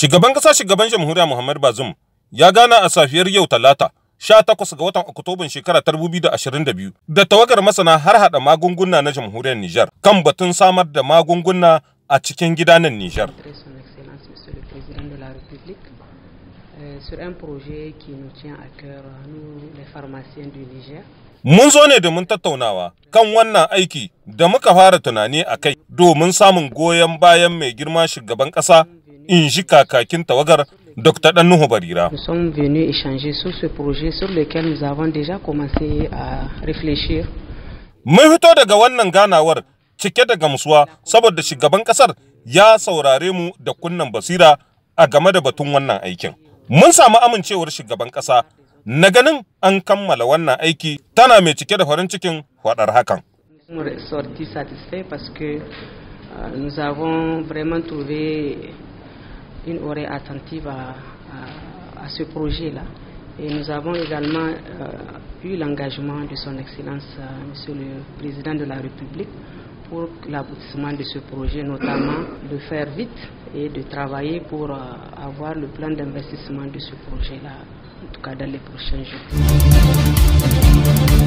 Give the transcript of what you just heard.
Shugaban jamhuriya Muhammad Bazoum ya gana a safiyar yau Talata 18 ga watan Oktoban shekara 2022 da tawagar masana har hada magunguna na jamhuriyar Nijar kan batun samar da magunguna a cikin gidanan Nijar. Mun zo ne domin tattaunawa kan wannan aiki da muka fara tunani a kai domin samun goyon bayan mai girma shugaban ƙasa in ji kakakin tawagar Dr. Dannuhu Barira. Nous sommes venus échanger sur ce projet sur lequel nous avons déjà commencé à réfléchir. Mun fito daga wannan ganawar cike da gamsuwa saboda shugaban ƙasar ya saurare mu da kunnan basira a game da batun wannan aikin. Mun samu amincewar shugaban ƙasa na ganin an kammala wannan aiki tana mai cike da farin cikin faɗar hakan. Nous sommes sortis satisfaits parce que nous avons vraiment trouvé une oreille attentive à ce projet-là. Et nous avons également eu l'engagement de son Excellence, Monsieur le Président de la République, pour l'aboutissement de ce projet, notamment de faire vite et de travailler pour avoir le plan d'investissement de ce projet-là, en tout cas dans les prochains jours.